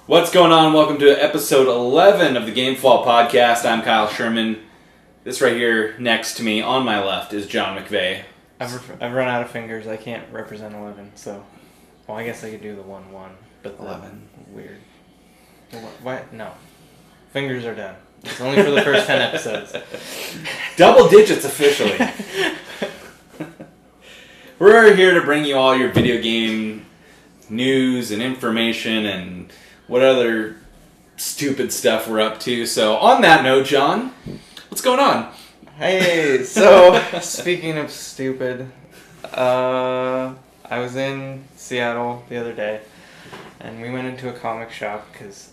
What's going on? Welcome to episode 11 of the Gamefall podcast. I'm Kyle Sherman. This right here next to me, on my left, is John McVeigh. I've run out of fingers. I can't represent 11, so... Well, I guess I could do the 1-1, but 11. Weird. Why? No. Fingers are done. It's only for the first 10 episodes. Double digits officially. We're here to bring you all your video game news and information and what other stupid stuff we're up to. So on that note, John, what's going on? Hey, so speaking of stupid, I was in Seattle the other day, and we went into a comic shop because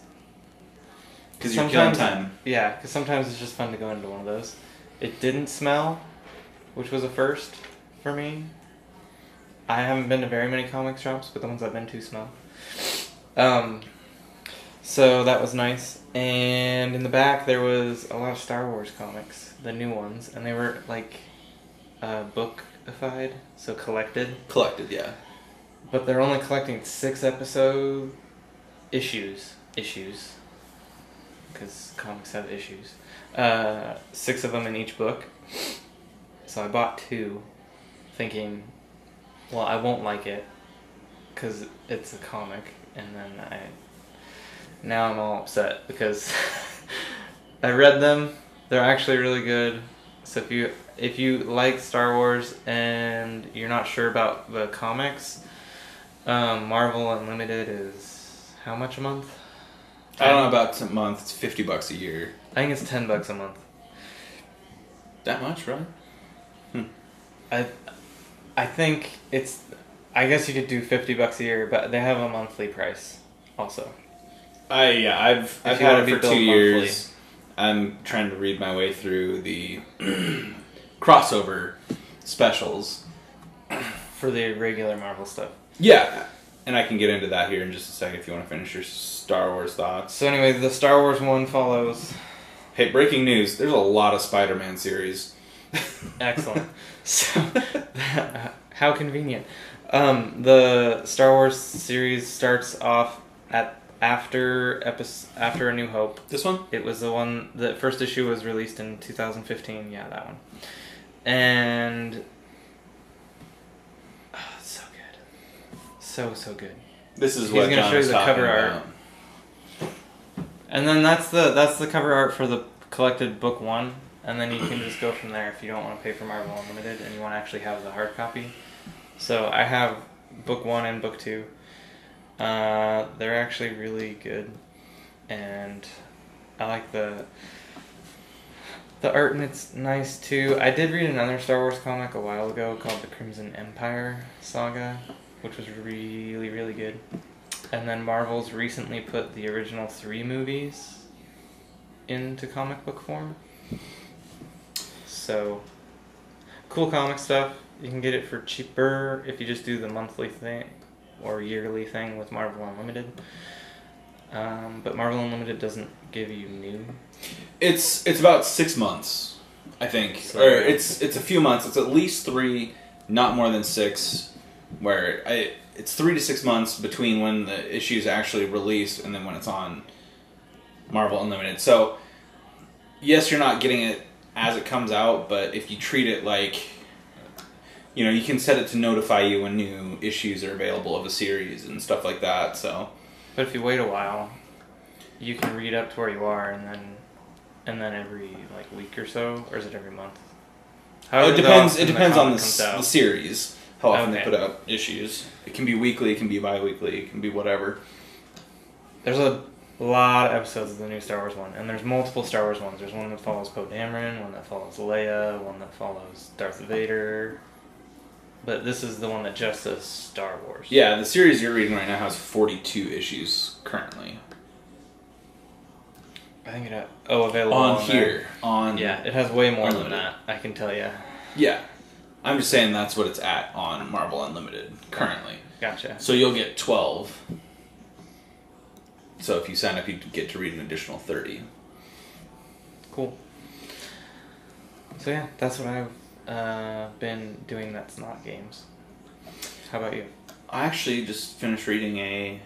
you're killing time. Yeah, because sometimes it's just fun to go into one of those. It didn't smell, which was a first for me. I haven't been to very many comic shops, but the ones I've been to smell. So that was nice. And in the back there was a lot of Star Wars comics, the new ones, and they were like bookified, so collected. Collected, yeah. But they're only collecting 6 episode issues, because comics have issues. 6 of them in each book. So I bought 2, thinking, well, I won't like it because it's a comic, and then now I'm all upset because I read them. They're actually really good. So if you like Star Wars and you're not sure about the comics, Marvel Unlimited is how much a month? I don't know about a month. It's $50 a year. I think it's $10 a month. That much, right? I think it's. I guess you could do $50 a year, but they have a monthly price also. I've If you had wanna it be for 2 billed years. I'm trying to read my way through the crossover specials For the regular Marvel stuff. Yeah, and I can get into that here in just a second if you want to finish your Star Wars thoughts. So anyway, the Star Wars one follows. Hey, breaking news! There's a lot of Spider-Man series. Excellent. So, how convenient. The Star Wars series starts off after A New Hope. This one? It was the one. The first issue was released in 2015. Yeah, that one. And it's so good. So good. This is He's what gonna John show you was the talking cover art. about. And then that's the cover art for the collected book 1, and then you can just go from there if you don't want to pay for Marvel Unlimited and you want to actually have the hard copy. So I have book 1 and book 2. They're actually really good, and I like the art, and it's nice too. I did read another Star Wars comic a while ago called the Crimson Empire Saga, which was really, really good. And then Marvel's recently put the original 3 movies into comic book form. So, cool comic stuff. You can get it for cheaper if you just do the monthly thing or yearly thing with Marvel Unlimited. But Marvel Unlimited doesn't give you new. It's about 6 months, I think, So, or it's a few months. It's at least 3, not more than 6. Where it's 3 to 6 months between when the issue is actually released and then when it's on Marvel Unlimited. So, yes, you're not getting it as it comes out, but if you treat it like, you can set it to notify you when new issues are available of a series and stuff like that. So, but if you wait a while, you can read up to where you are, and then every week or so, or is it every month? it depends. It depends on the the series. How often they Okay. put out issues. It can be weekly, it can be bi-weekly, it can be whatever. There's a lot of episodes of the new Star Wars one, and there's multiple Star Wars ones. There's one that follows Poe Dameron, one that follows Leia, one that follows Darth Vader. But this is the one that just says Star Wars. Yeah, the series you're reading right now has 42 issues currently. I think it available On there. here. Yeah, it has way more Unlimited. than that, I can tell you. Yeah. I'm just saying that's what it's at on Marvel Unlimited currently. Gotcha. So you'll get 12. So if you sign up, you get to read an additional 30. Cool. So yeah, that's what I've been doing that's not games. How about you? I actually just finished reading a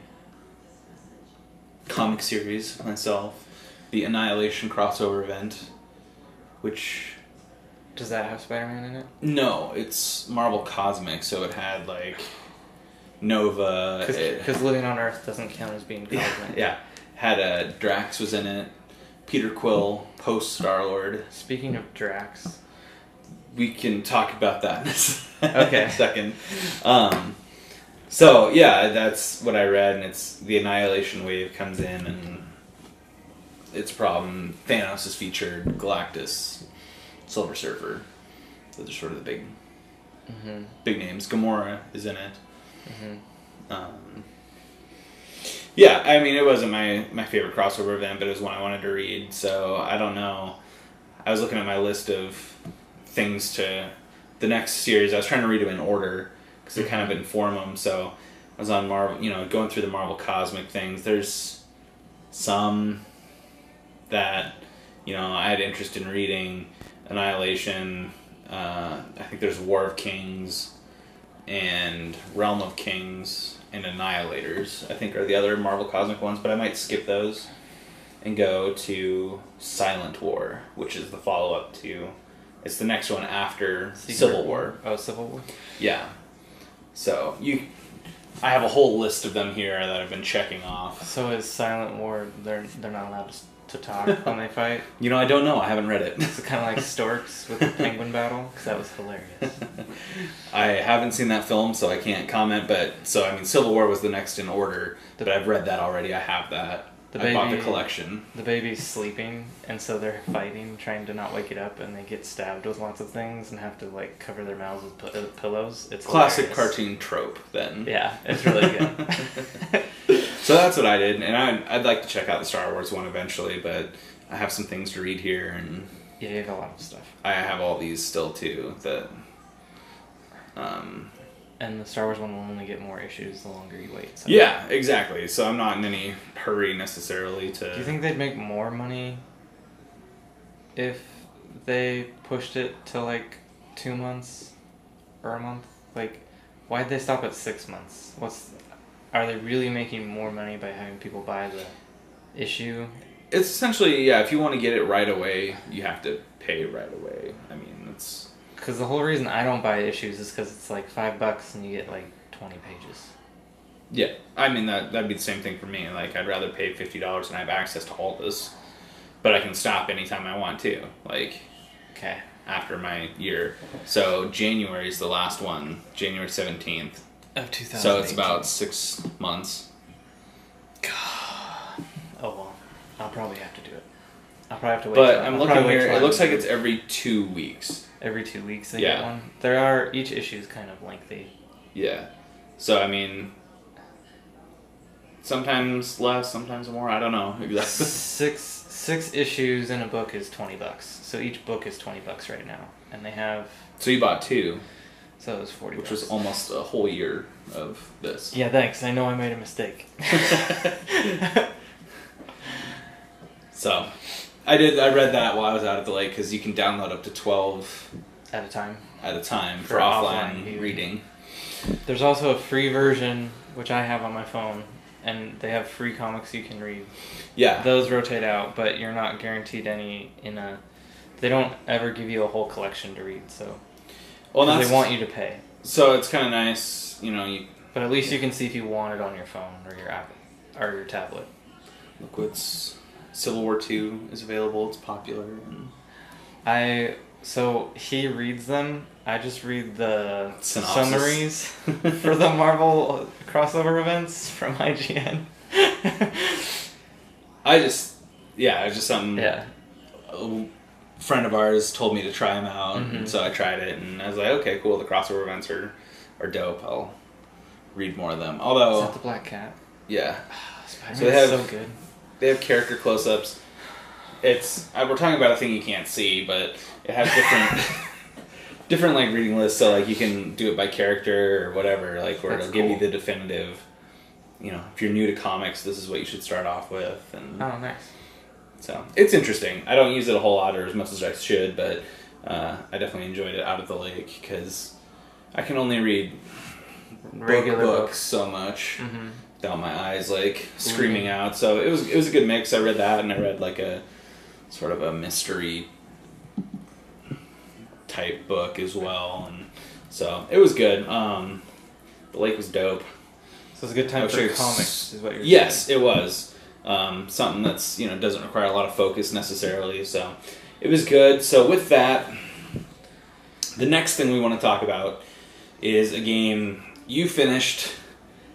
comic series myself, the Annihilation crossover event, which... Does that have Spider-Man in it? No, it's Marvel Cosmic, so it had, like, Nova... Because Living on Earth doesn't count as being Cosmic. Yeah. Had Drax was in it, Peter Quill, post Star-Lord. Speaking of Drax... We can talk about that in Okay. a second. So, yeah, that's what I read, and it's the Annihilation Wave comes in, and its problem, Thanos is featured, Galactus, Silver Surfer. Those are sort of the big names. Gamora is in it. Yeah, I mean, it wasn't my favorite crossover event, but it was one I wanted to read, so I don't know. I was looking at my list of things to the next series. I was trying to read them in order because they kind of inform them. So I was on Marvel, going through the Marvel Cosmic things. There's some that I had interest in reading. Annihilation. I think there's War of Kings and Realm of Kings and Annihilators. I think are the other Marvel Cosmic ones, but I might skip those and go to Silent War, which is the follow-up to. It's the next one after Civil War. Oh, Civil War? Yeah. So, I have a whole list of them here that I've been checking off. So is Silent War, they're not allowed to talk when they fight? I don't know. I haven't read it. It's kind of like Storks with the penguin battle, because that was hilarious. I haven't seen that film, so I can't comment, Civil War was the next in order, but I've read that already. I have that. I bought the collection. The baby's sleeping, and so they're fighting, trying to not wake it up, and they get stabbed with lots of things and have to cover their mouths with pillows. It's classic hilarious. Cartoon trope. Then yeah, it's really good. So that's what I did, and I'd like to check out the Star Wars one eventually, but I have some things to read here, and yeah, you have a lot of stuff. I have all these still too that. And the Star Wars one will only get more issues the longer you wait. So. Yeah, exactly. So I'm not in any hurry necessarily to... Do you think they'd make more money if they pushed it to 2 months or a month? Why'd they stop at 6 months? Are they really making more money by having people buy the issue? It's essentially, yeah, if you want to get it right away, you have to pay right away. I mean, it's... Because the whole reason I don't buy issues is because it's $5 and you get 20 pages. Yeah, I mean that'd be the same thing for me. I'd rather pay $50 and I have access to all this, but I can stop anytime I want to. Okay. After my year, so January is the last one, January 17th of 2018. So it's about 6 months. God. Oh well, I'll probably have to do it. I'll probably have to wait. But I'm looking here. It looks like it's every 2 weeks. Every 2 weeks they get one. Each issue is kind of lengthy. Yeah. So, I mean, sometimes less, sometimes more. I don't know exactly. Six issues in a book is $20. So each book is $20 right now. And they have... So you bought 2. So it was $40. Which was almost a whole year of this. Yeah, thanks. I know I made a mistake. So... I read that while I was out at the lake because you can download up to 12 at a time for offline reading. There's also a free version which I have on my phone, and they have free comics you can read. Yeah, those rotate out, but you're not guaranteed any They don't ever give you a whole collection to read, so they want you to pay. So it's kind of nice, But at least you can see if you want it on your phone or your app or your tablet. Look what's. Civil War 2 is available. It's popular. So he reads them. I just read the synopsis. Summaries for the Marvel crossover events from IGN. It's just something. Yeah. A friend of ours told me to try them out, and so I tried it, and I was like, okay, cool. The crossover events are dope. I'll read more of them. Although, is that the Black Cat? Yeah. Spider-Man's so good. They have character close-ups. We're talking about a thing you can't see, but it has different reading lists. So you can do it by character or whatever. Where it'll give you the definitive. If you're new to comics, this is what you should start off with. And oh, nice. So it's interesting. I don't use it a whole lot or as much as I should, but I definitely enjoyed it out at the lake because I can only read regular books so much. down my eyes, like screaming out. So it was a good mix. I read that, and I read like a sort of a mystery type book as well, and so it was good. The lake was dope. So it's a good time for comics, is what you're saying. Yes, it was. Something that's, doesn't require a lot of focus necessarily, so it was good. So with that, the next thing we want to talk about is a game you finished.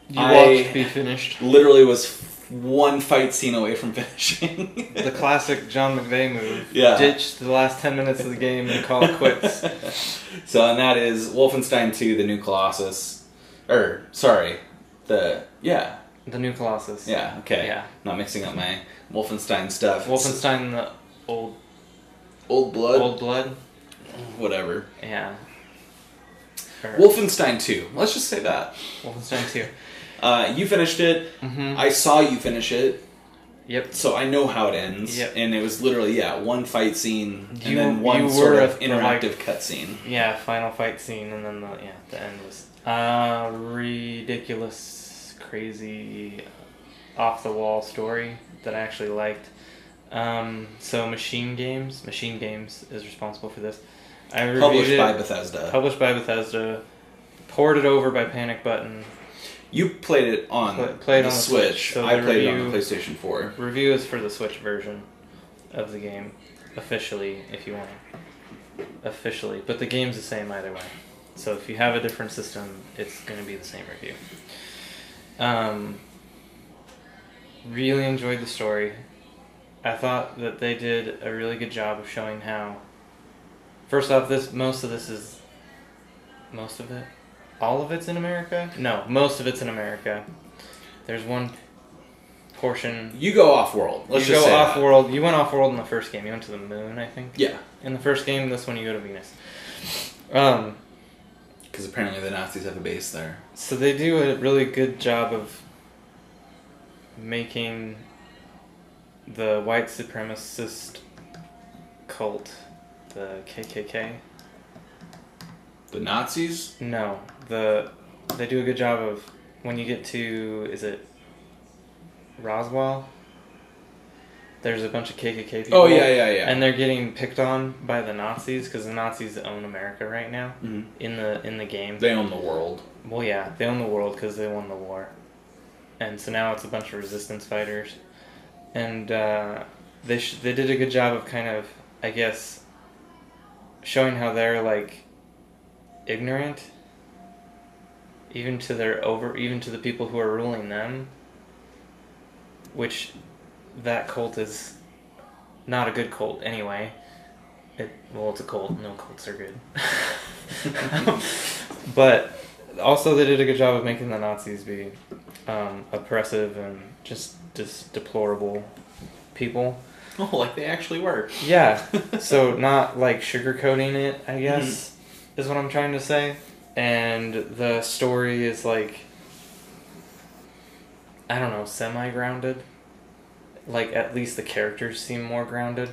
You watched me finished. Literally was one fight scene away from finishing. The classic John McVeigh move. Yeah. Ditch the last 10 minutes of the game and call it quits. And that is Wolfenstein 2, The New Colossus. The New Colossus. Yeah, okay. Yeah. Not mixing up my Wolfenstein stuff. Wolfenstein, the old blood? Old blood? Whatever. Yeah. Wolfenstein 2. Let's just say that. Wolfenstein 2. You finished it. Mm-hmm. I saw you finish it. Yep. So I know how it ends. Yep. And it was literally, one fight scene and then one sort of interactive cutscene. Yeah, final fight scene, and then the end was ridiculous, crazy, off-the-wall story that I actually liked. So Machine Games is responsible for this. I reviewed Published it, by Bethesda. Poured it over by Panic Button. You played it on the Switch. So I played it on the PlayStation 4. Review is for the Switch version of the game, officially, if you want to. Officially. But the game's the same either way. So if you have a different system, it's going to be the same review. Really enjoyed the story. I thought that they did a really good job of showing how... First off, all of it's in America? No, most of it's in America. There's one portion... You go off-world. You go off-world. You went off-world in the first game. You went to the moon, I think? Yeah. In the first game, this one you go to Venus. Because apparently the Nazis have a base there. So they do a really good job of making the white supremacist cult, the KKK... The Nazis? No, they do a good job of when you get to, is it Roswell? There's a bunch of KKK people. Oh yeah. And they're getting picked on by the Nazis because the Nazis own America right now. Mm-hmm. in the game. They own the world. Well, yeah, they own the world because they won the war, and so now it's a bunch of resistance fighters, and they did a good job of kind of, I guess, showing how they're like ignorant even to the people who are ruling them, which that cult is not a good cult anyway. It's a cult. No cults are good. But also they did a good job of making the Nazis be oppressive and just deplorable people. Oh, like they actually were. Yeah. So not like sugarcoating it, I guess. Is what I'm trying to say. And the story is like, I don't know, semi-grounded. Like, at least the characters seem more grounded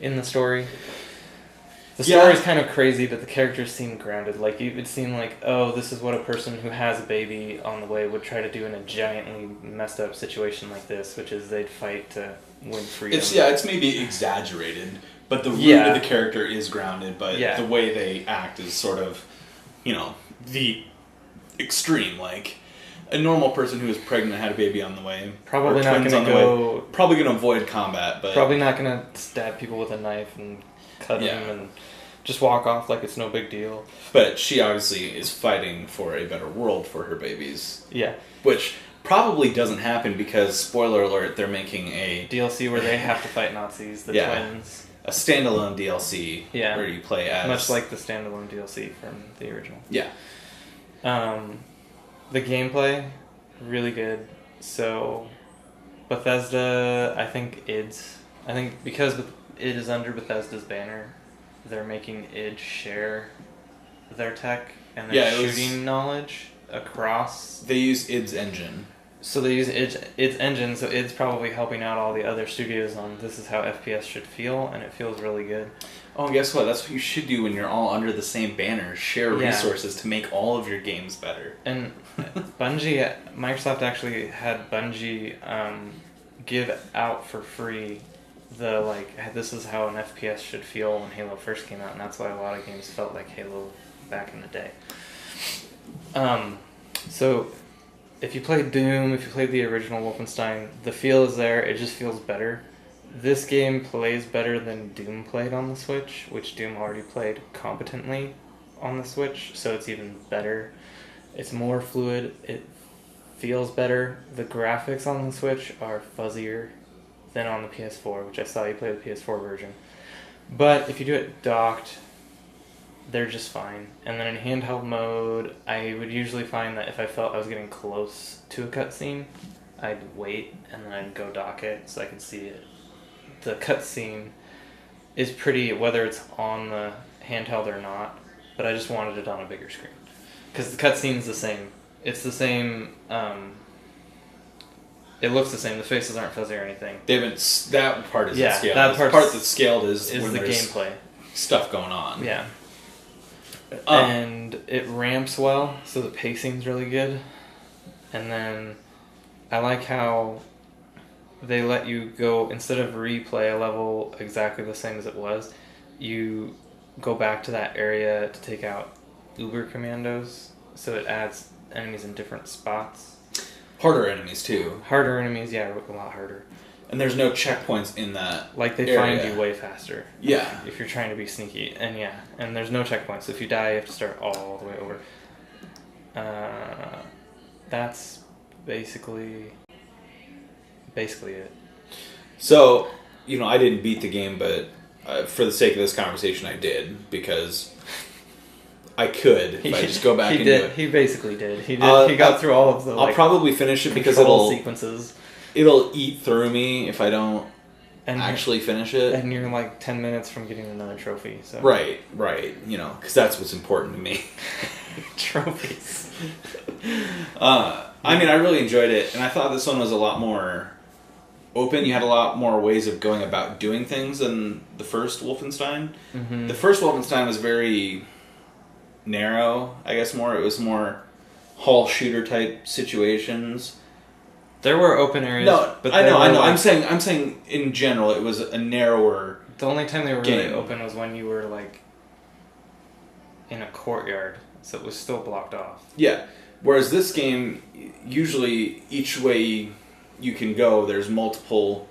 in the story. The story is kind of crazy, but the characters seem grounded. Like, it would seem like, oh, this is what a person who has a baby on the way would try to do in a giantly messed up situation like this, which is they'd fight to win freedom. It's maybe exaggerated, but the root of the character is grounded, but the way they act is sort of, the extreme. Like, a normal person who is pregnant and had a baby on the way, probably not going to probably going to avoid combat, but probably not going to stab people with a knife and cut them and just walk off like it's no big deal. But she obviously is fighting for a better world for her babies. Yeah. Which probably doesn't happen because, spoiler alert, they're making a DLC where they have to fight Nazis, the twins. A standalone DLC where you play as... Much like the standalone DLC from the original. Yeah. The gameplay, really good. So, Bethesda, I think because id is under Bethesda's banner, they're making id share their tech and their shooting knowledge across. They use id's engine. So they use its engine, so it's probably helping out all the other studios on this is how FPS should feel, and it feels really good. Oh, and guess what? That's what you should do when you're all under the same banner. Share Yeah. resources to make all of your games better. And Microsoft actually had Bungie give out for free the this is how an FPS should feel when Halo first came out, and that's why a lot of games felt like Halo back in the day. So if you played Doom, if you played the original Wolfenstein, the feel is there. It just feels better. This game plays better than Doom played on the Switch, which Doom already played competently on the Switch, so it's even better. It's more fluid. It feels better. The graphics on the Switch are fuzzier than on the PS4, which I saw you play the PS4 version. But if you do it docked, they're just fine. And then in handheld mode, I would usually find that if I felt I was getting close to a cutscene, I'd wait and then I'd go dock it so I could see it. The cutscene is pretty, whether it's on the handheld or not, but I just wanted it on a bigger screen. Because the cutscene's the same. It's the same, it looks the same. The faces aren't fuzzy or anything. They haven't. That part isn't scaled. That part that's scaled is when the there's gameplay. stuff going on. Yeah. And it ramps well, so the pacing's really good. And then I like how they let you go, instead of replay a level exactly the same as it was, you go back to that area to take out Uber Commandos, so it adds enemies in different spots. Harder enemies too. Harder enemies, yeah, a lot harder. And there's no checkpoints in that Like they area. find you way faster. Yeah. If you're trying to be sneaky. And yeah, and there's no checkpoints. So if you die, you have to start all the way over. That's basically it. So, I didn't beat the game, but for the sake of this conversation, I did, because I could if I just go back and do it. He basically did. He did. He got through all of the. I'll probably finish it because sequences. It'll eat through me if I don't and actually finish it. And you're like 10 minutes from getting another trophy. So. Right. Because that's what's important to me. Trophies. I really enjoyed it, and I thought this one was a lot more open. You had a lot more ways of going about doing things than the first Wolfenstein. Mm-hmm. The first Wolfenstein was very narrow, I guess. It was more haul shooter type situations. There were open areas. No, but I know. I'm saying in general, it was a narrower. The only time they were really game. open was when you were in a courtyard, so it was still blocked off. Yeah. Whereas this game, usually each way you can go, there's multiple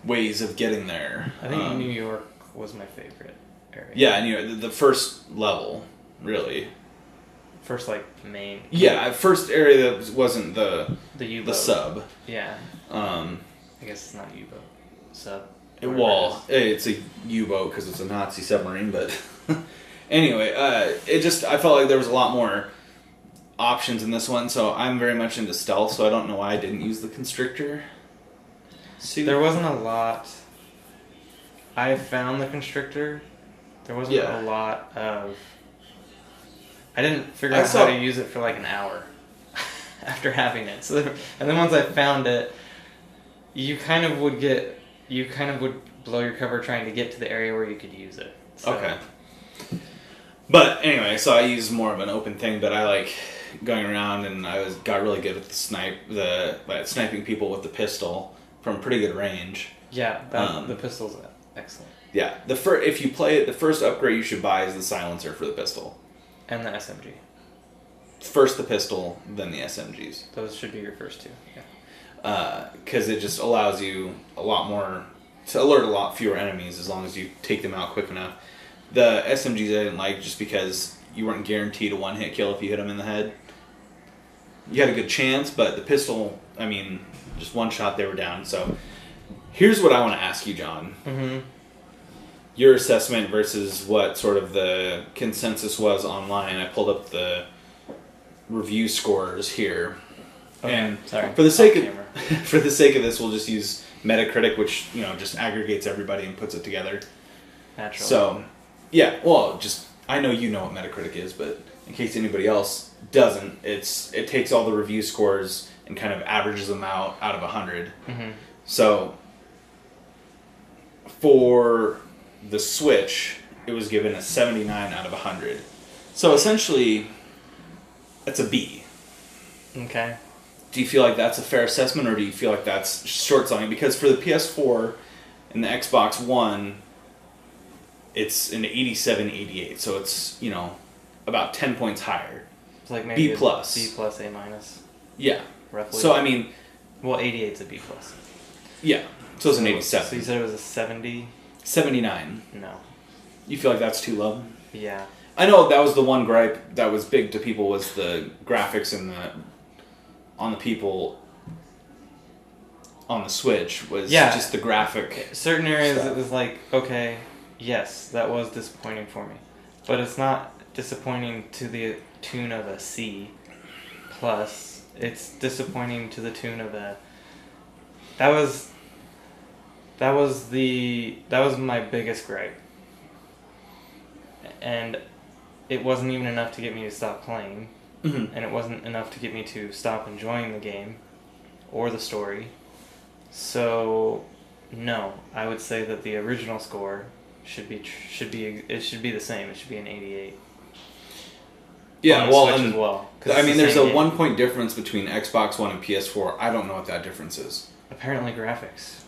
ways of getting there. I think New York was my favorite area. Yeah, the first level, really. First, main. Yeah, first area that wasn't the U-boat. The sub. Yeah. I guess it's not U-boat. Sub. It's a U-boat because it's a Nazi submarine, but anyway, I felt like there was a lot more options in this one, so I'm very much into stealth, so I don't know why I didn't use the constrictor suit. There wasn't a lot. I found the constrictor. There wasn't a lot of... I didn't figure out how to use it for an hour after having it. And then once I found it, you kind of would blow your cover trying to get to the area where you could use it. So. Okay. But anyway, so I used more of an open thing, but I like going around, and got really good at sniping people with the pistol from pretty good range. Yeah, the pistol's excellent. Yeah, if you play it, the first upgrade you should buy is the silencer for the pistol. And the SMG. First the pistol, then the SMGs. Those should be your first two. Yeah. Because it just allows you a lot more to alert a lot fewer enemies as long as you take them out quick enough. The SMGs I didn't like just because you weren't guaranteed a one-hit kill if you hit them in the head. You had a good chance, but the pistol, just one shot they were down. So here's what I want to ask you, John. Mm-hmm. Your assessment versus what sort of the consensus was online. I pulled up the review scores here. Okay. And sorry. For the sake of this, we'll just use Metacritic, which just aggregates everybody and puts it together. Naturally. So, yeah. Well, I know you know what Metacritic is, but in case anybody else doesn't, it takes all the review scores and kind of averages them out of 100. Mm-hmm. So for the Switch, it was given a 79 out of 100. So essentially, it's a B. Okay. Do you feel like that's a fair assessment, or do you feel like that's short selling? Because for the PS4 and the Xbox One, it's an 87, 88. So it's, about 10 points higher. It's like maybe B plus. B plus, A minus. Yeah. Roughly. So, I mean... Well, 88's a B plus. Yeah. So it's an 87. So you said it was a 70? 79. No. You feel like that's too low? Yeah. I know that was the one gripe that was big to people, was the graphics and on the people on the Switch was just the graphic. Certain areas stuff. It was like, okay, yes, that was disappointing for me. But it's not disappointing to the tune of a C plus. It's disappointing to the tune of a... That was my biggest gripe. And it wasn't even enough to get me to stop playing. Mm-hmm. And it wasn't enough to get me to stop enjoying the game or the story. So, no, I would say that the original score should be the same. It should be an 88. Yeah, on the well, Switch and as well. I mean, there's a game. 1 point difference between Xbox One and PS4. I don't know what that difference is. Apparently graphics.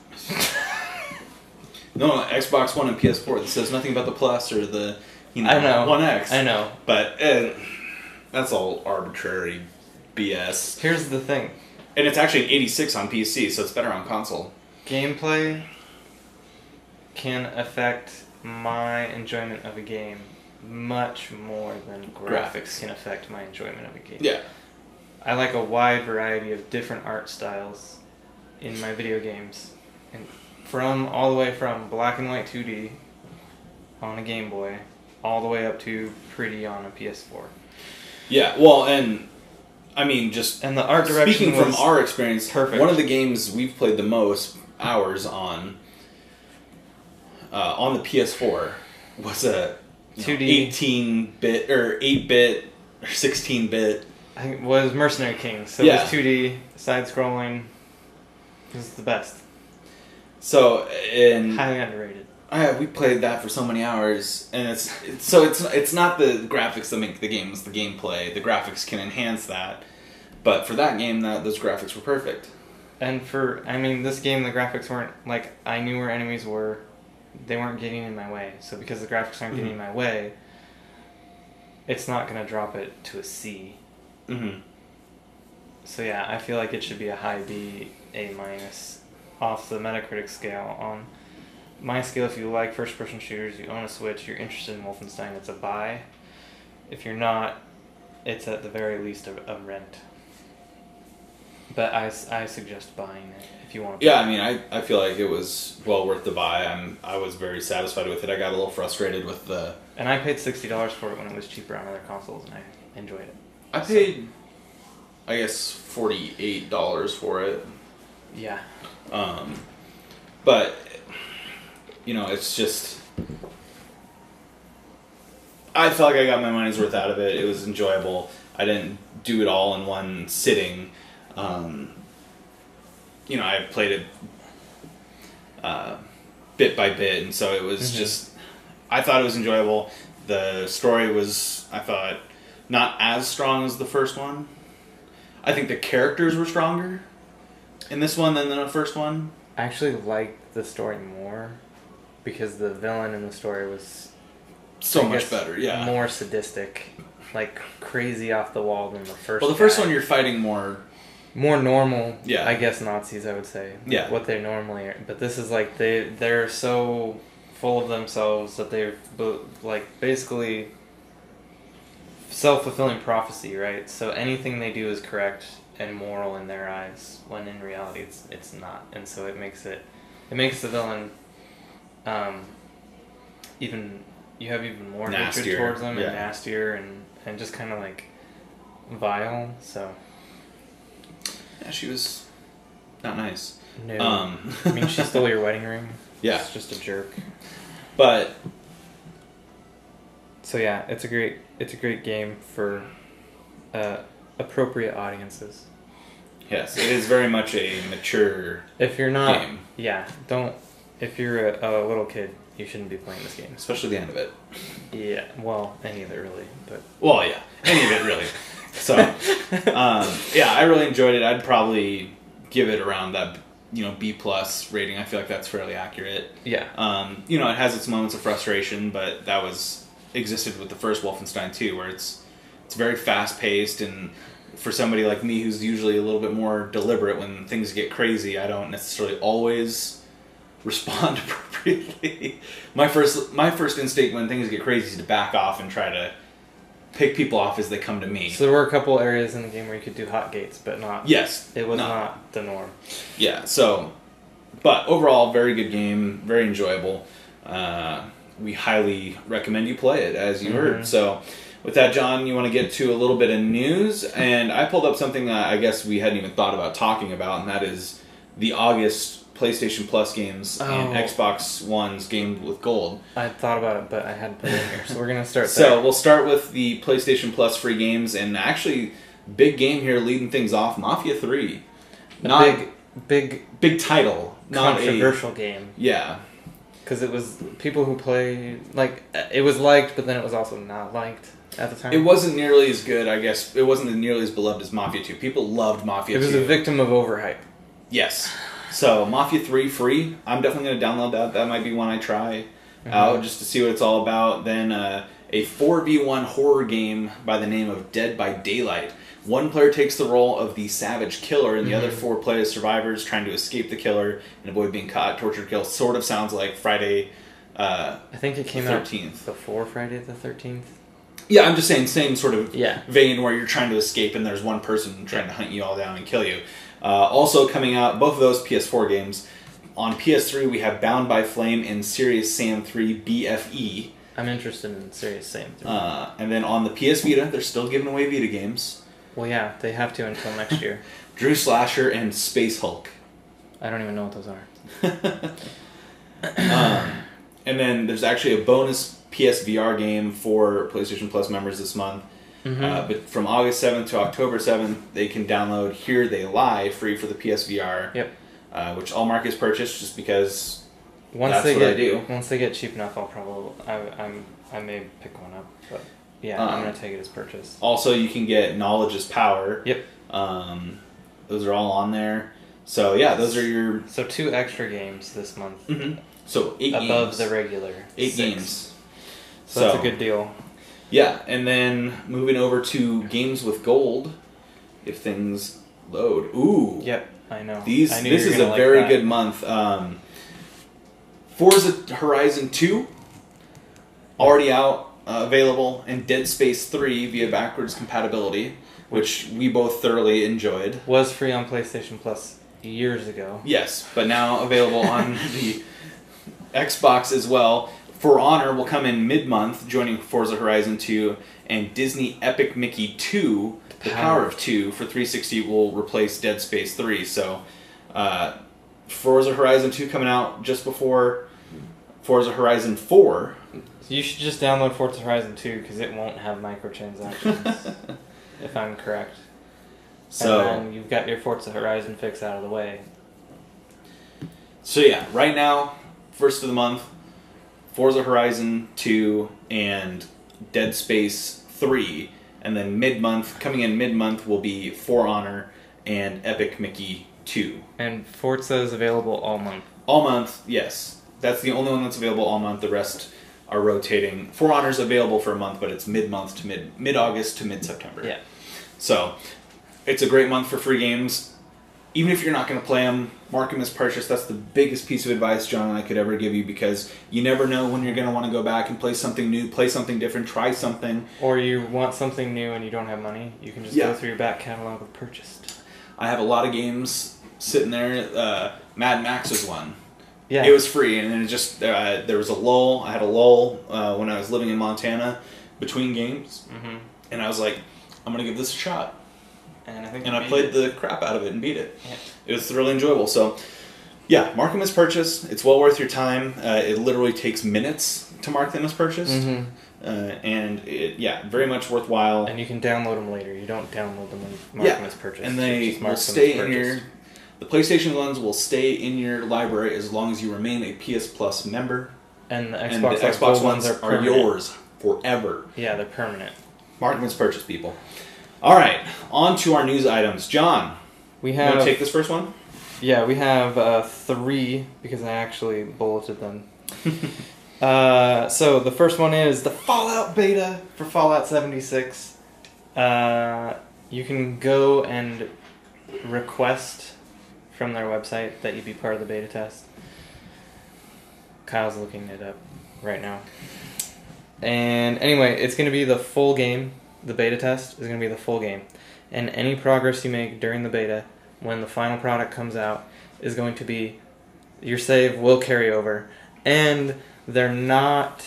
No, Xbox One and PS4. This says nothing about the Plus or the I know. One X. I know. But that's all arbitrary BS. Here's the thing. And it's actually an 86 on PC, so it's better on console. Gameplay can affect my enjoyment of a game much more than graphics can affect my enjoyment of a game. Yeah. I like a wide variety of different art styles in my video games. And all the way from black and white 2D on a Game Boy, all the way up to pretty on a PS4. Yeah, well, and I mean, and the art direction speaking from our experience, perfect. One of the games we've played the most hours on the PS4 was a 2D 18-bit or 8-bit or 16-bit. I think it was Mercenary Kings. So Yeah. it was 2D, side-scrolling. It was the best. So Highly underrated. we played that for so many hours, and it's not the graphics that make the game; it's the gameplay. The graphics can enhance that, but for that game, those graphics were perfect. And this game, the graphics weren't like I knew where enemies were. They weren't getting in my way. So because the graphics aren't getting in my way, it's not going to drop it to a C. Mm-hmm. So yeah, I feel like it should be a high B, A minus, off the Metacritic scale. On my scale, if you like first-person shooters, you own a Switch, you're interested in Wolfenstein, it's a buy. If you're not, it's at the very least a rent. But I suggest buying it if you want to. Yeah, I mean, I feel like it was well worth the buy. I was very satisfied with it. I got a little frustrated with the... And I paid $60 for it when it was cheaper on other consoles, and I enjoyed it. I paid, I guess, $48 for it. Yeah. But, it's just... I felt like I got my money's worth out of it. It was enjoyable. I didn't do it all in one sitting. I played it bit by bit, and so it was just... I thought it was enjoyable. The story was, I thought, not as strong as the first one. I think the characters were stronger in this one than in the first one. I actually liked the story more because the villain in the story was so much better, yeah. More sadistic, like crazy off the wall than the first. Well, the first one you're fighting more normal. Yeah. I guess Nazis, I would say. Yeah. What they normally are, but this is like they're so full of themselves that they're like basically self-fulfilling prophecy, right? So anything they do is correct and moral in their eyes, when in reality it's not, and so it makes the villain you have even more nastier, hatred towards them, yeah. and nastier, and just kind of like vile. So yeah, she was not nice. no, I mean, she stole your wedding ring. Yeah, She's just a jerk. But so yeah, it's a great game for appropriate audiences. Yes, it is very much a mature If you're not, game. yeah, don't. If you're a little kid, you shouldn't be playing this game. Especially the end of it. Yeah, well, any of it really, but Well, yeah, any of it really. So, yeah, I really enjoyed it. I'd probably give it around that, B plus rating. I feel like that's fairly accurate. yeah, It has its moments of frustration, but that existed with the first Wolfenstein 2, where it's very fast paced, and for somebody like me who's usually a little bit more deliberate when things get crazy, I don't necessarily always respond appropriately. My first instinct when things get crazy is to back off and try to pick people off as they come to me. So there were a couple areas in the game where you could do hot gates, but not. Yes, It was not the norm. Yeah. So, but overall, very good game, very enjoyable. We highly recommend you play it, as you heard. So, with that, John, you want to get to a little bit of news, and I pulled up something I guess we hadn't even thought about talking about, and that is the August PlayStation Plus games and Xbox One's Game with Gold. I thought about it, but I hadn't put it in here, so we're gonna start. So we'll start with the PlayStation Plus free games, and actually, big game here leading things off: Mafia 3. Not big title, not controversial game. Yeah. Because it was people who play it was liked, but then it was also not liked at the time. It wasn't nearly as good, I guess. It wasn't nearly as beloved as Mafia 2. People loved Mafia 2. It was a victim of overhype. Yes. So, Mafia 3 free. I'm definitely going to download that. That might be one I try out just to see what it's all about. Then a 4v1 horror game by the name of Dead by Daylight. One player takes the role of the savage killer, and the other 4 play as survivors trying to escape the killer and avoid being caught, tortured, killed. Sort of sounds like Friday I think it came 13th. out before Friday the 13th. Yeah, I'm just saying, same sort of Yeah. vein where you're trying to escape and there's one person trying to hunt you all down and kill you. Also coming out, both of those PS4 games. On PS3, we have Bound by Flame and Serious Sam 3 BFE. I'm interested in Serious Sam 3. And then on the PS Vita, they're still giving away Vita games. Well, yeah, they have to until next year. Drew Slasher and Space Hulk. I don't even know what those are. And then there's actually a bonus PSVR game for PlayStation Plus members this month. But from August 7th to October 7th, they can download Here They Lie free for the PSVR. Yep. Which I'll mark as purchased just because Once that's they what get, I do. Once they get cheap enough, I'll probably I may pick one up. But yeah, I'm gonna take it as purchase. Also, you can get Knowledge is Power. Yep. Those are all on there. So yeah, those are your... So 2 extra games this month. So 8 games. Above the regular 8 6. games. So that's a good deal. Yeah, and then moving over to Games with Gold, if things load. Ooh. Yep, I know. This is a very good month. Forza Horizon 2, already out, available, and Dead Space 3 via backwards compatibility, which we both thoroughly enjoyed. Was free on PlayStation Plus years ago. Yes, but now available on the Xbox as well. For Honor will come in mid-month, joining Forza Horizon 2, and Disney Epic Mickey 2, The Power of 2 for 360 will replace Dead Space 3. So, Forza Horizon 2 coming out just before Forza Horizon 4. You should just download Forza Horizon 2 because it won't have microtransactions, if I'm correct. So, and then you've got your Forza Horizon fix out of the way. So yeah, right now, first of the month, Forza Horizon 2 and Dead Space 3, and then coming in mid-month will be For Honor and Epic Mickey 2. And Forza is available all month. All month, yes. That's the only one that's available all month. The rest are rotating. For Honor's available for a month, but it's mid-month to mid-August to mid-September. Yeah. So, it's a great month for free games. Even if you're not going to play them, mark them as purchased. That's the biggest piece of advice John and I could ever give you, because you never know when you're going to want to go back and play something new, play something different, try something. Or you want something new and you don't have money, you can just go through your back catalog of purchased. I have a lot of games sitting there. Mad Max was one. Yeah. It was free, and then it just there was a lull. I had a lull when I was living in Montana between games, and I was like, I'm going to give this a shot. And I played the crap out of it and beat it. Yeah. It was thoroughly enjoyable. So, yeah, mark them as purchase. It's well worth your time. It literally takes minutes to mark them as purchased. and very much worthwhile. And you can download them later. You don't download them and mark them as purchased. And they will stay in your... The PlayStation ones will stay in your library as long as you remain a PS Plus member. And the Xbox ones are yours forever. Yeah, they're permanent. Mark them as purchased, people. All right, on to our news items. John, you want to take this first one? Yeah, we have 3 because I actually bulleted them. So the first one is the Fallout beta for Fallout 76. You can go and request from their website that you be part of the beta test. Kyle's looking it up right now. And anyway, it's going to be the full game. The beta test is going to be the full game. And any progress you make during the beta, when the final product comes out, is going to be, your save will carry over. And there's not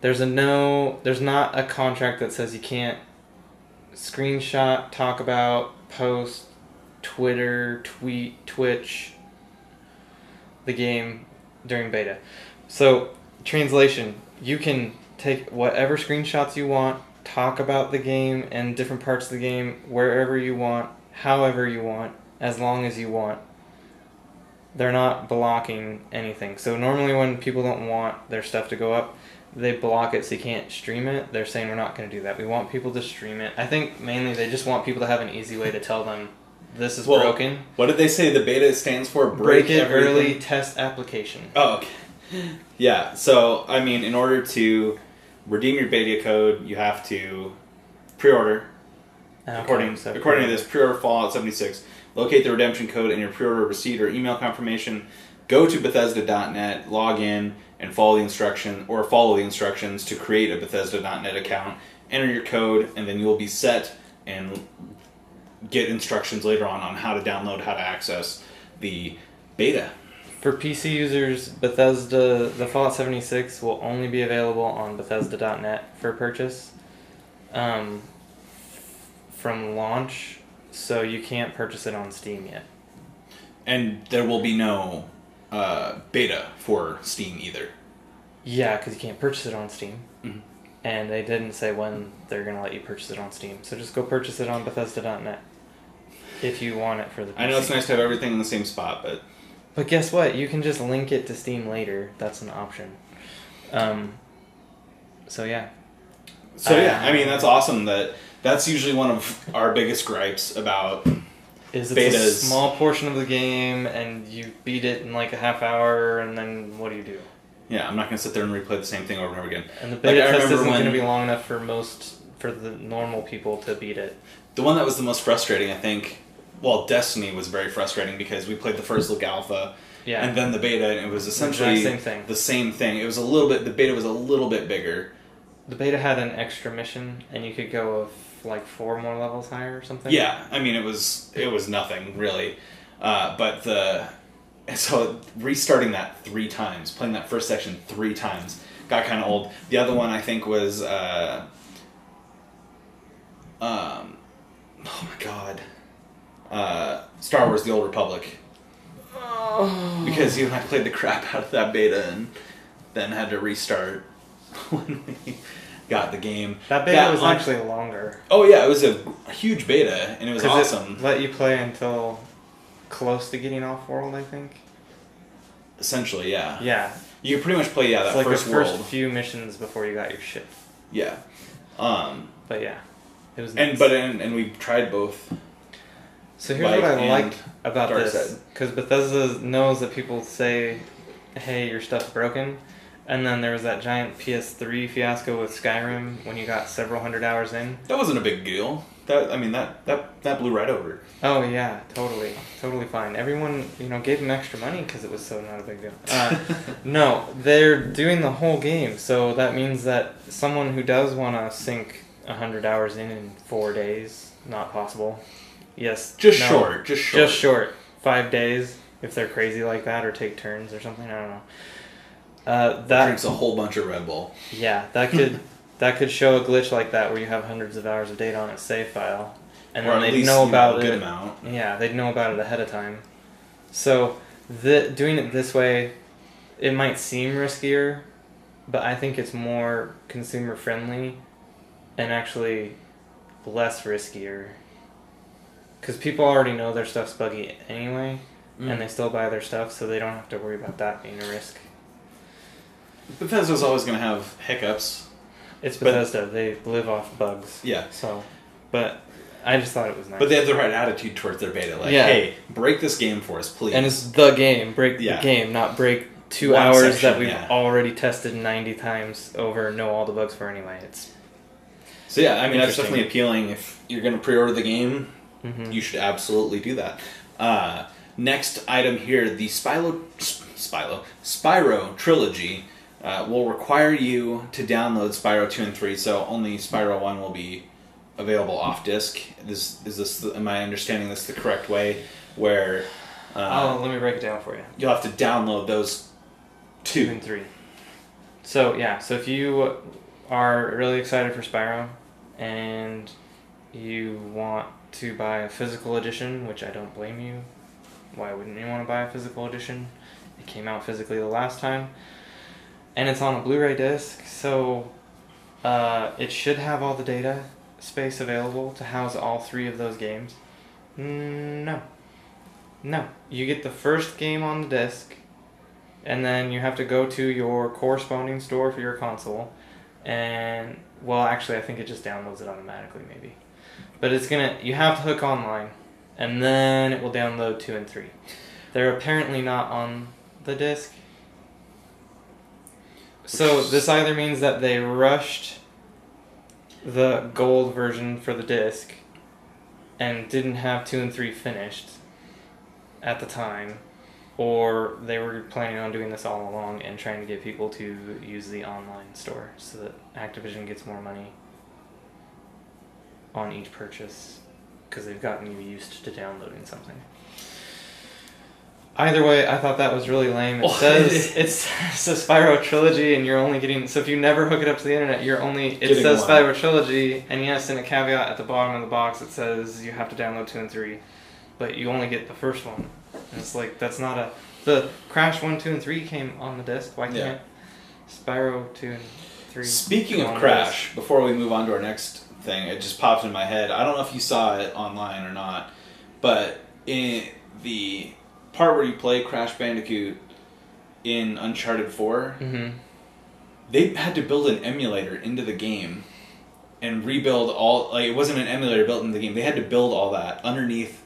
a contract that says you can't screenshot, talk about, post, Twitter, tweet, Twitch the game during beta. So, translation, you can take whatever screenshots you want, talk about the game and different parts of the game wherever you want, however you want, as long as you want. They're not blocking anything. So normally when people don't want their stuff to go up, they block it so you can't stream it. They're saying we're not going to do that. We want people to stream it. I think mainly they just want people to have an easy way to tell them this is broken. What did they say the beta stands for? Break it early test application. Oh, okay. Yeah, so, I mean, in order to redeem your beta code, you have to pre-order. Okay, according to this, pre-order Fallout 76. Locate the redemption code in your pre-order receipt or email confirmation. Go to Bethesda.net, log in, and follow the instructions to create a Bethesda.net account. Enter your code, and then you will be set and get instructions later on how to download, how to access the beta. For PC users, the Fallout 76 will only be available on Bethesda.net for purchase from launch, so you can't purchase it on Steam yet. And there will be no beta for Steam either. Yeah, because you can't purchase it on Steam. Mm-hmm. And they didn't say when they're going to let you purchase it on Steam. So just go purchase it on Bethesda.net if you want it for the PC. I know it's nice to have everything in the same spot, but... But guess what? You can just link it to Steam later. That's an option. So yeah. So yeah, I mean, that's awesome. That's usually one of our biggest gripes about is it's betas. A small portion of the game, and you beat it in like a half hour, and then what do you do? Yeah, I'm not going to sit there and replay the same thing over and over again. And the beta test isn't going to be long enough for the normal people to beat it. The one that was the most frustrating, I think... Well, Destiny was very frustrating because we played the first look alpha, and then the beta, and it was essentially the same thing. It was the beta was a little bit bigger. The beta had an extra mission, and you could go like 4 more levels higher or something. Yeah, I mean it was nothing really, so restarting that 3 times, playing that first section 3 times, got kind of old. The other one I think was, oh my god. Star Wars: The Old Republic. Oh. Because you and I played the crap out of that beta and then had to restart when we got the game. That beta was actually longer. Oh yeah, it was a huge beta and it was awesome. It let you play until close to getting off world, I think. Essentially, yeah. Yeah. You could pretty much play that like first the world. First few missions before you got your shit. Yeah. But yeah, it was nice. And we tried both. So here's what I like about this, because Bethesda knows that people say, hey, your stuff's broken, and then there was that giant PS3 fiasco with Skyrim when you got several hundred hours in. That wasn't a big deal. That blew right over. Oh yeah, totally fine. Everyone, gave them extra money because it was so not a big deal. No, they're doing the whole game, so that means that someone who does want to sink 100 hours in 4 days, not possible. Yes. Just short. 5 days, if they're crazy like that, or take turns or something. I don't know. That drinks a whole bunch of Red Bull. Yeah, that could show a glitch like that where you have hundreds of hours of data on a save file, and then they'd know about it. Yeah, they'd know about it ahead of time. So doing it this way, it might seem riskier, but I think it's more consumer friendly and actually less riskier. Because people already know their stuff's buggy anyway, and they still buy their stuff, so they don't have to worry about that being a risk. Bethesda's always going to have hiccups. It's Bethesda. They live off bugs. Yeah. So, but I just thought it was nice. But they have the right attitude towards their beta. Like, hey, break this game for us, please. And it's the game. Break the game, not break 2 hours that we've already tested 90 times over, know all the bugs for anyway. So yeah, I mean, that's definitely appealing. If you're going to pre-order the game, you should absolutely do that. Next item here, the Spyro Trilogy will require you to download Spyro 2 and 3, so only Spyro 1 will be available off disk. Am I understanding this the correct way? Where let me break it down for you. You'll have to download those 2 and 3. So yeah, so if you are really excited for Spyro and you want to buy a physical edition, which I don't blame you. Why wouldn't you want to buy a physical edition? It came out physically the last time. And it's on a Blu-ray disc, so it should have all the data space available to house all 3 of those games. No. You get the first game on the disc, and then you have to go to your corresponding store for your console, and, well, actually, I think it just downloads it automatically, maybe. But you have to hook online, and then it will download 2 and 3. They're apparently not on the disc. So this either means that they rushed the gold version for the disc and didn't have 2 and 3 finished at the time, or they were planning on doing this all along and trying to get people to use the online store so that Activision gets more money on each purchase because they've gotten you used to downloading something. Either way, I thought that was really lame. It says it's a Spyro Trilogy, and you're only getting... So if you never hook it up to the internet, you're only... It says Spyro Trilogy, and yes, in a caveat at the bottom of the box, it says you have to download 2 and 3, but you only get the first one. And it's like, that's not a... The Crash 1, 2, and 3 came on the disc. Why can't Spyro 2 and 3... Speaking of Crash, before we move on to our next thing, it just popped in my head. I don't know if you saw it online or not, but in the part where you play Crash Bandicoot in Uncharted 4, they had to build an emulator into the game and rebuild all... Like, it wasn't an emulator built into the game. They had to build all that underneath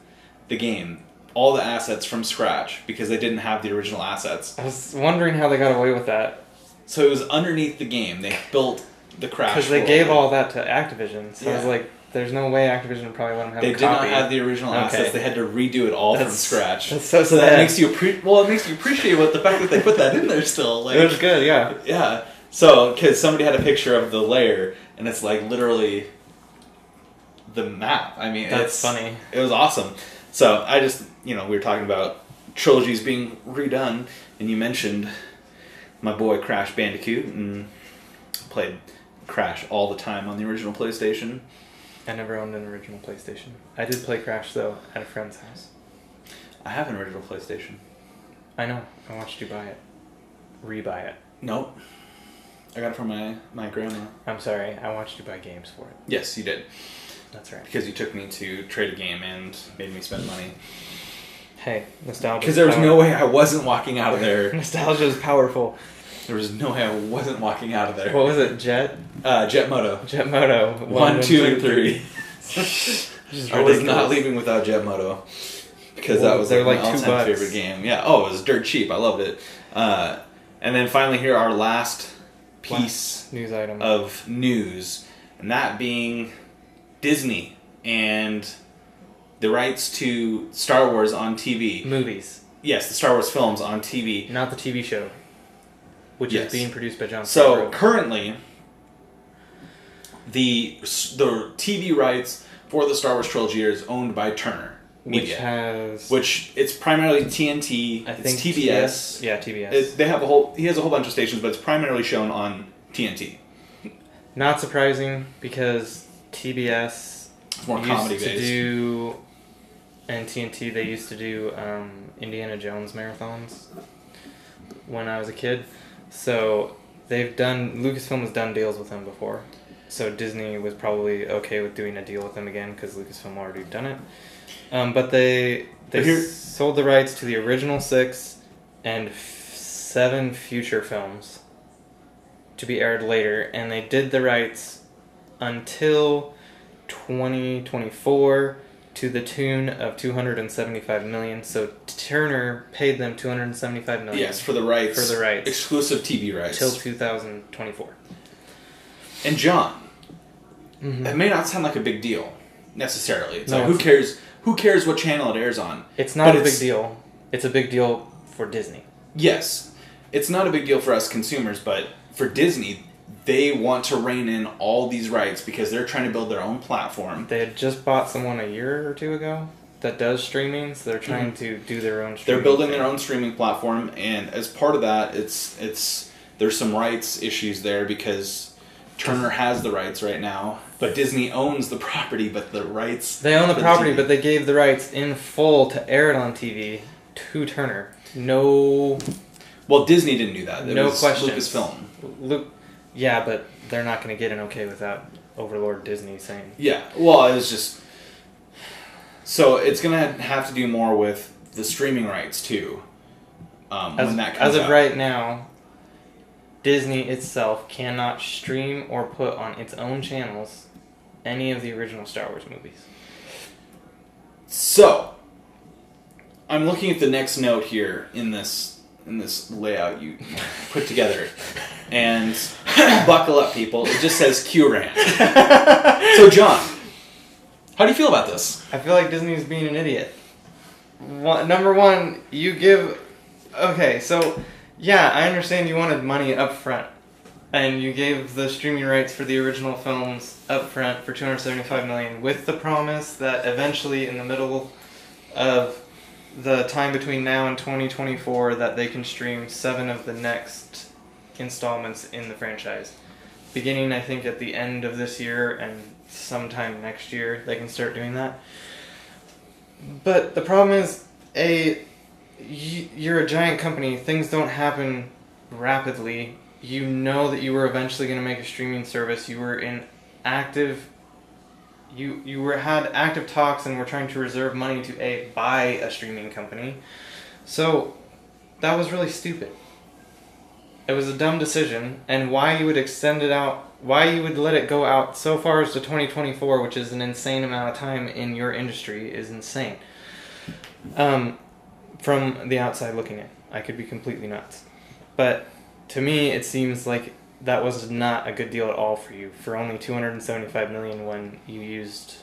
the game. All the assets from scratch because they didn't have the original assets. I was wondering how they got away with that. So it was underneath the game. They built the Crash because they gave all that to Activision. So I was like, there's no way Activision would probably let them have a copy. They did not have the original assets. They had to redo it all from scratch. That's so sad. That makes you it makes you appreciate the fact that they put that in there still. Like, it was good, yeah. Yeah. So, because somebody had a picture of the layer, and it's like literally the map. I mean, that's funny. It was awesome. So I just, we were talking about trilogies being redone, and you mentioned my boy Crash Bandicoot, and played Crash all the time on the original PlayStation. I never owned an original PlayStation. I did play Crash, though, at a friend's house. I have an original PlayStation. I know. I watched you buy it. Rebuy it. Nope. I got it from my grandma. I'm sorry. I watched you buy games for it. Yes, you did. That's right. Because you took me to trade a game and made me spend money. Hey, nostalgia. Because there was no way I wasn't walking out of there. Nostalgia is powerful. There was no way I wasn't walking out of there. What was it? Jetmoto. Jetmoto. 1, 2, and 3. I was not leaving without Jetmoto. Because that was my all-time favorite game. Yeah. Oh, it was dirt cheap. I loved it. And then finally here, our last piece news item of news. And that being Disney and the rights to Star Wars on TV. Movies. Yes, the Star Wars films on TV. Not the TV show, which is being produced by Jon Favreau. So currently, the TV rights for the Star Wars trilogy is owned by Turner Media, which it's primarily TNT. I think TBS. Yeah, TBS. He has a whole bunch of stations, but it's primarily shown on TNT. Not surprising because TBS it's more comedy based. And TNT, they used to do Indiana Jones marathons when I was a kid. So Lucasfilm has done deals with them before. So Disney was probably okay with doing a deal with them again because Lucasfilm already done it. But they sold the rights to the original 6 and 7 future films to be aired later, and they did the rights until 2024 to the tune of $275 million. So Turner paid them $275 million. Yes, for the rights. For the rights. Exclusive TV rights. Till 2024. And John, it may not sound like a big deal necessarily. It's No, like, who cares? Who cares what channel it airs on? It's not a big deal. It's a big deal for Disney. Yes, it's not a big deal for us consumers, but for Disney, they want to rein in all these rights because they're trying to build their own platform. They had just bought someone a year or two ago that does streaming, so they're trying to do their own streaming. They're building their own streaming platform, and as part of that, it's there's some rights issues there because Turner has the rights right now, but Disney owns the property, but the rights... They own the property, but they gave the rights in full to air it on TV to Turner. No... Well, Disney didn't do that. It no was questions. Lucasfilm. Yeah, but they're not going to get an okay without Overlord Disney saying... Yeah, well, it was just... So it's going to have to do more with the streaming rights, too, when that comes As of out. right now, Disney itself cannot stream or put on its own channels any of the original Star Wars movies. So, I'm looking at the next note here in this layout you put together, and buckle up, people. It just says Q rant. So, John, how do you feel about this? I feel like Disney is being an idiot. Number one, you give... Okay, so, yeah, I understand you wanted money up front, and you gave the streaming rights for the original films up front for $275 million, with the promise that eventually, in the middle of the time between now and 2024, that they can stream 7 of the next installments in the franchise. Beginning, I think, at the end of this year and sometime next year, they can start doing that. But the problem is, you're a giant company. Things don't happen rapidly. You know that you were eventually going to make a streaming service. You were in active... had active talks and were trying to reserve money to buy a streaming company. So that was really stupid. It was a dumb decision, and why you would extend it out, why you would let it go out so far as to 2024, which is an insane amount of time in your industry, is insane. From the outside looking in, I could be completely nuts. But to me, it seems like that was not a good deal at all for you, for only $275 million when you used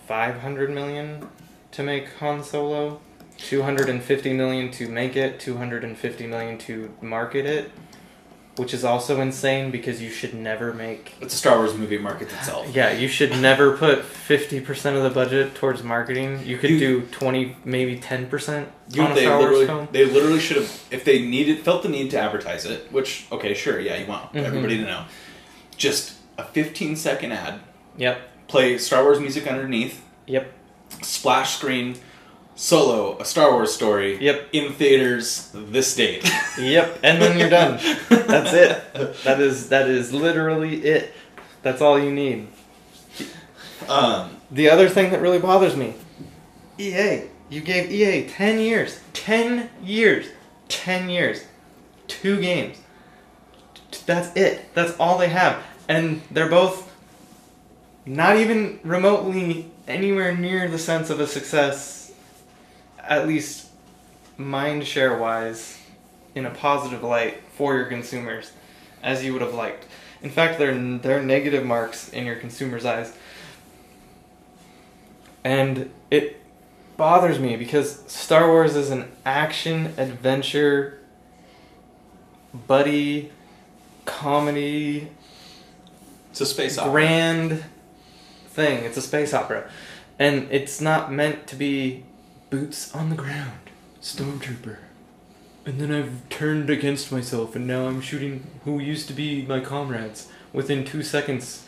$500 million to make Han Solo, $250 million to make it, $250 million to market it, which is also insane because you should never make... It's a Star Wars movie, it markets itself. Yeah, you should never put 50% of the budget towards marketing. You could do 20, maybe 10% on a Star Wars film. They literally should have, if they felt the need to advertise it, which, okay, sure, yeah, you want everybody to know. Just a 15-second ad. Yep. Play Star Wars music underneath. Yep. Splash screen. Solo, a Star Wars story. Yep. In theaters this date. Yep, and then you're done. That's it. That is literally it. That's all you need. The other thing that really bothers me, EA. You gave EA 10 years. 10 years. 10 years. 2 games. That's it. That's all they have. And they're both not even remotely anywhere near the sense of a success, at least mind share wise, in a positive light for your consumers, as you would have liked. In fact, they're negative marks in your consumers' eyes. And it bothers me because Star Wars is an action, adventure, buddy, comedy, It's a space opera. grand thing. It's a space opera. And it's not meant to be boots on the ground, stormtrooper. And then I've turned against myself and now I'm shooting who used to be my comrades. Within 2 seconds,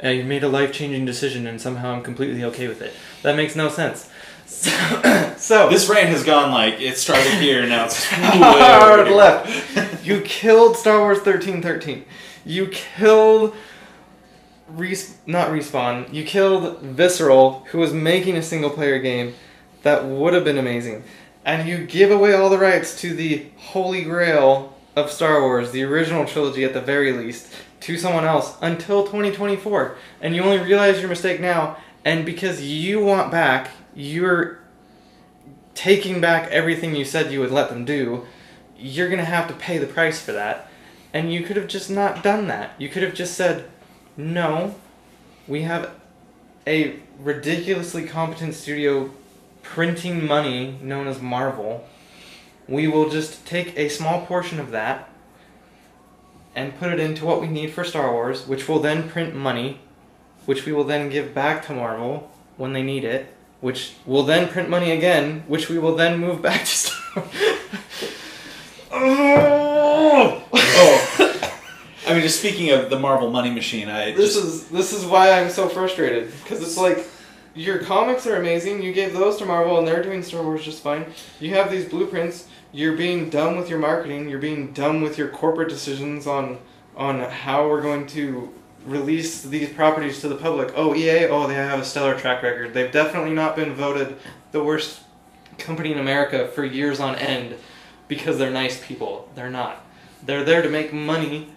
I made a life-changing decision and somehow I'm completely okay with it. That makes no sense. So This rant has gone like it started here and now it's hard left. You killed Star Wars 1313. You killed not Respawn. You killed Visceral, who was making a single player game that would have been amazing. And you give away all the rights to the holy grail of Star Wars, the original trilogy at the very least, to someone else until 2024. And you only realize your mistake now, and because you want back, you're taking back everything you said you would let them do, you're going to have to pay the price for that. And you could have just not done that. You could have just said, no, we have a ridiculously competent studio printing money known as Marvel. We will just take a small portion of that and put it into what we need for Star Wars, which will then print money, which we will then give back to Marvel when they need it, which will then print money again, which we will then move back to Star Wars. I mean, just speaking of the Marvel money machine, This is why I'm so frustrated, because it's like, your comics are amazing, you gave those to Marvel and they're doing Star Wars just fine. You have these blueprints, you're being dumb with your marketing, you're being dumb with your corporate decisions on how we're going to release these properties to the public. Oh, EA, they have a stellar track record. They've definitely not been voted the worst company in America for years on end because they're nice people. They're not. They're there to make money,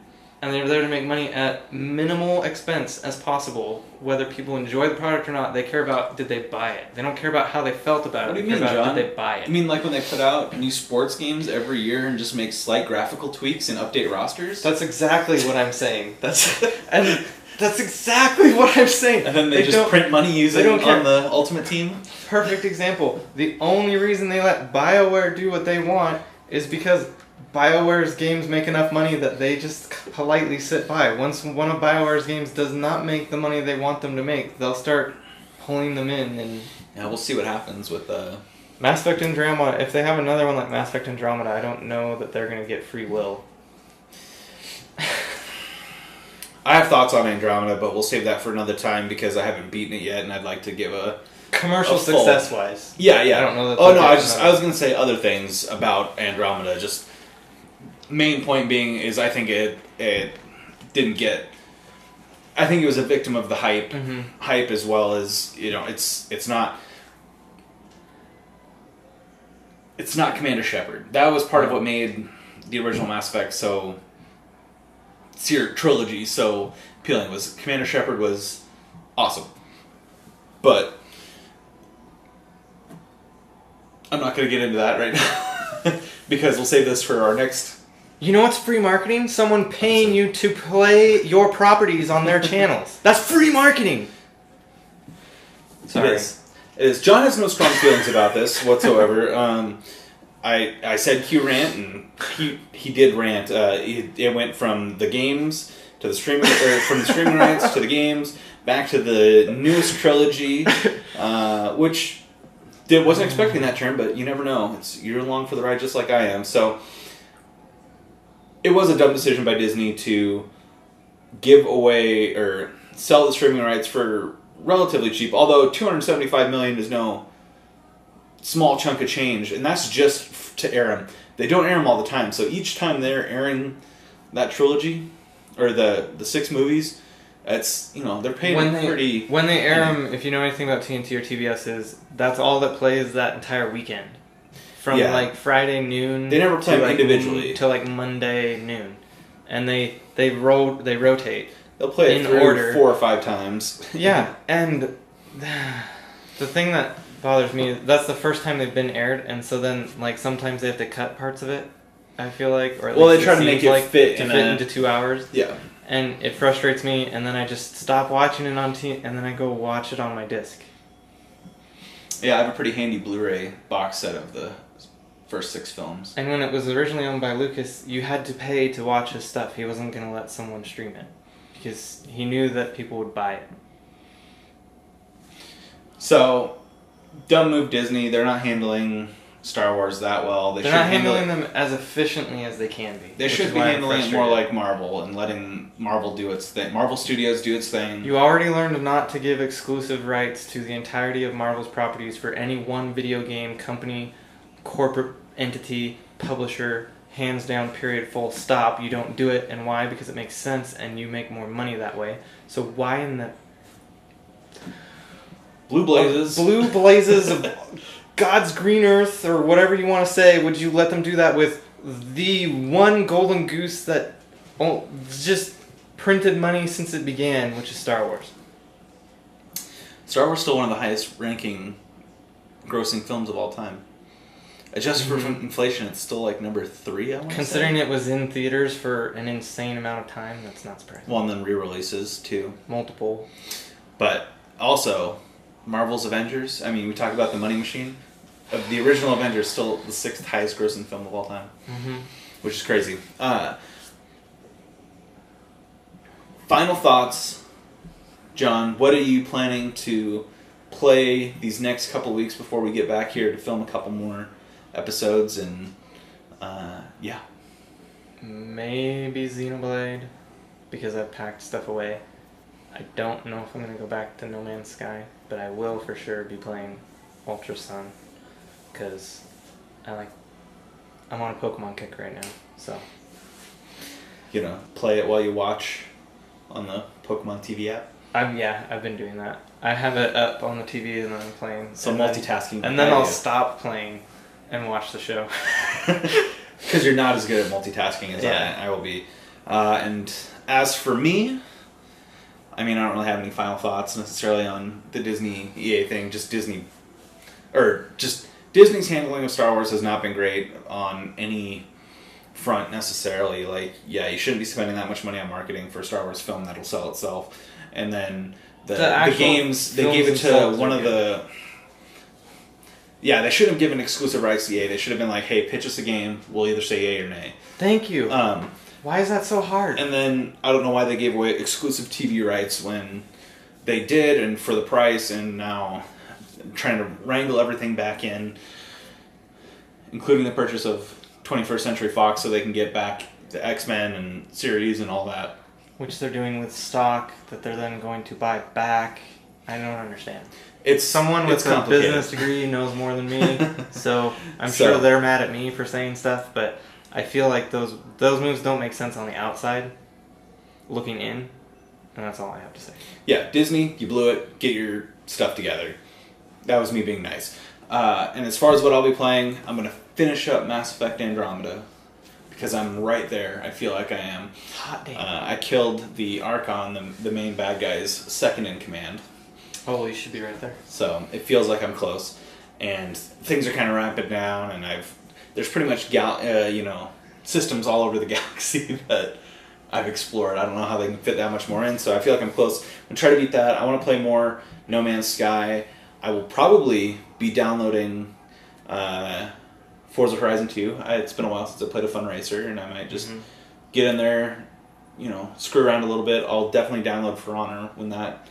and they're there to make money at minimal expense as possible. Whether people enjoy the product or not, they care about, did they buy it? They don't care about how they felt about it. What do you They care mean, about, John? did they buy it? I mean, like when they put out new sports games every year and just make slight graphical tweaks and update rosters? That's exactly what I'm saying. That's exactly what I'm saying. And then they just print money using don't care. on the Ultimate Team? Perfect example. The only reason they let BioWare do what they want is because BioWare's games make enough money that they just politely sit by. Once one of BioWare's games does not make the money they want them to make, they'll start pulling them in. And Yeah, we'll see what happens with Mass Effect Andromeda, if they have another one like Mass Effect Andromeda, I don't know that they're going to get free will. I have thoughts on Andromeda, but we'll save that for another time because I haven't beaten it yet and I'd like to give a... Commercial A full- success-wise. Yeah. I don't know that Oh, they'll no, get I was going to say other things about Andromeda, just... Main point being is I think it didn't get... I think it was a victim of the hype. Mm-hmm. Hype as well as, it's not... It's not Commander Shepard. That was part of what made the original Mass Effect trilogy so appealing. Was Commander Shepard was awesome. But I'm not going to get into that right now because we'll save this for our next... You know what's free marketing? Someone paying you to play your properties on their channels. That's free marketing! Sorry. It is. John has no strong feelings about this whatsoever. I said Q rant, and he did rant. It went from the games to the streaming, or from the streaming rights to the games, back to the newest trilogy, which wasn't expecting that term, but you never know. You're along for the ride just like I am. So it was a dumb decision by Disney to give away or sell the streaming rights for relatively cheap, although $275 million is no small chunk of change, and that's just to air them. They don't air them all the time, so each time they're airing that trilogy or the 6 movies, it's they're paying pretty. When they air them, if you know anything about TNT or TBS, that's all that plays that entire weekend, from like Friday noon. They never play them individually to like Monday noon, and they rotate. They'll play it in through order 4 or 5 times. Yeah, and the thing that bothers me, that's the first time they've been aired, and so then like sometimes they have to cut parts of it, I feel like, or at least they try to make it fit into 2 hours. Yeah. And it frustrates me, and then I just stop watching it on and then I go watch it on my disc. Yeah, I have a pretty handy Blu-ray box set of the first 6 films. And when it was originally owned by Lucas, you had to pay to watch his stuff. He wasn't going to let someone stream it because he knew that people would buy it. So, dumb move Disney. They're not handling Star Wars that well. They're not handling them as efficiently as they can be. They should be handling it more like Marvel and letting Marvel do its thing. Marvel Studios do its thing. You already learned not to give exclusive rights to the entirety of Marvel's properties for any one video game company, corporate entity, publisher, hands down, period, full stop. You don't do it. And why? Because it makes sense and you make more money that way. So why in the... Blue blazes of God's green earth, or whatever you want to say, would you let them do that with the one golden goose that just printed money since it began, which is Star Wars? Star Wars is still one of the highest ranking grossing films of all time. Adjusted for inflation, it's still like number 3, I want to say. Considering it was in theaters for an insane amount of time, that's not surprising. Well, and then re-releases, too. Multiple. But also, Marvel's Avengers, I mean, we talked about the money machine. The original Avengers still the 6th highest grossing film of all time. Mm-hmm. Which is crazy. Final thoughts. John, what are you planning to play these next couple weeks before we get back here to film a couple more episodes? And, yeah. Maybe Xenoblade, because I've packed stuff away. I don't know if I'm going to go back to No Man's Sky, but I will for sure be playing Ultra Sun, because I'm on a Pokemon kick right now, so. You know, play it while you watch on the Pokemon TV app? I've been doing that. I have it up on the TV and then I'm playing. So multitasking. And then I'll stop playing and watch the show. Because you're not as good at multitasking as I will be. And as for me, I mean, I don't really have any final thoughts necessarily on the Disney EA thing. Disney's handling of Star Wars has not been great on any front necessarily. Like, yeah, you shouldn't be spending that much money on marketing for a Star Wars film that'll sell itself. And then the games, they gave it to one of the... Yeah, they shouldn't have given exclusive rights to EA. They should have been like, hey, pitch us a game. We'll either say yay or nay. Thank you. Why is that so hard? And then, I don't know why they gave away exclusive TV rights when they did, and for the price, and now trying to wrangle everything back in, including the purchase of 21st Century Fox so they can get back the X-Men and series and all that. Which they're doing with stock that they're then going to buy back. I don't understand. It's someone with a business degree knows more than me, so I'm sure they're mad at me for saying stuff, but I feel like those moves don't make sense on the outside, looking in, and that's all I have to say. Yeah, Disney, you blew it. Get your stuff together. That was me being nice. And as far as what I'll be playing, I'm going to finish up Mass Effect Andromeda, because I'm right there. I feel like I am. Hot damn. I killed the Archon, the main bad guy's second in command. Oh, you should be right there. So it feels like I'm close, and things are kind of ramping down, and there's pretty much systems all over the galaxy that I've explored. I don't know how they can fit that much more in, so I feel like I'm close. I'm gonna try to beat that. I want to play more No Man's Sky. I will probably be downloading Forza Horizon 2. It's been a while since I played a fun racer, and I might just get in there, screw around a little bit. I'll definitely download For Honor when that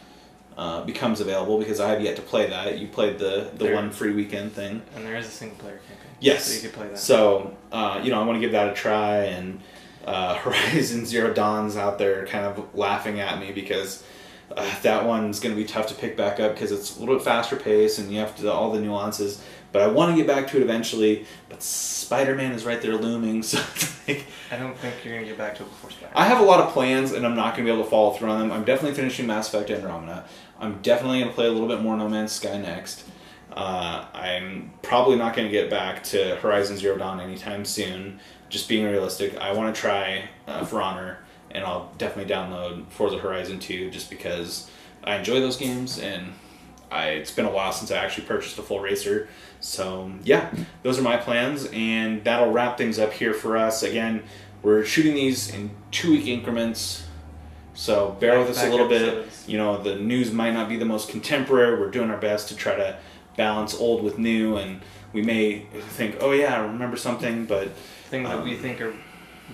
becomes available, because I have yet to play that. You played the one free weekend thing. And there is a single player campaign. Yes. So you could play that. So, I want to give that a try, and Horizon Zero Dawn's out there kind of laughing at me because that one's going to be tough to pick back up because it's a little bit faster paced and you have to all the nuances. But I want to get back to it eventually, but Spider-Man is right there looming, so it's like... I don't think you're going to get back to it before Spider-Man. I have a lot of plans, and I'm not going to be able to follow through on them. I'm definitely finishing Mass Effect Andromeda. I'm definitely going to play a little bit more No Man's Sky next. I'm probably not going to get back to Horizon Zero Dawn anytime soon, just being realistic. I want to try For Honor, and I'll definitely download Forza Horizon 2 just because I enjoy those games, and it's been a while since I actually purchased a full racer. So, yeah, those are my plans, and that'll wrap things up here for us. Again, we're shooting these in 2-week increments, so bear with us a little bit. The news might not be the most contemporary. We're doing our best to try to balance old with new, and we may think, oh yeah, I remember something, but... Things that we think are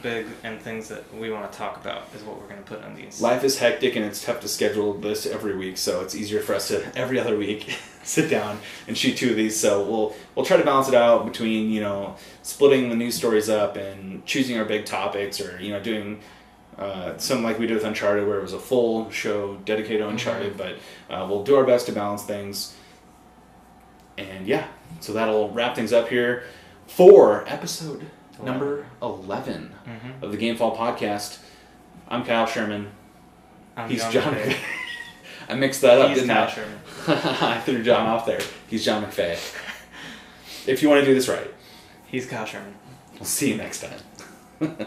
big and things that we want to talk about is what we're going to put on these. Life is hectic and it's tough to schedule this every week, so it's easier for us to every other week sit down and shoot 2 of these. So we'll try to balance it out between, you know, splitting the news stories up and choosing our big topics, or, you know, doing something like we did with Uncharted where it was a full show dedicated to Uncharted. But we'll do our best to balance things. And yeah, so that'll wrap things up here for episode number 11 of the Gamefall podcast. I'm Kyle Sherman. He's John McVay. I mixed that up, didn't I? Sherman. I threw John off there. He's John McVay. If you want to do this right. He's Kyle Sherman. We'll see you next time.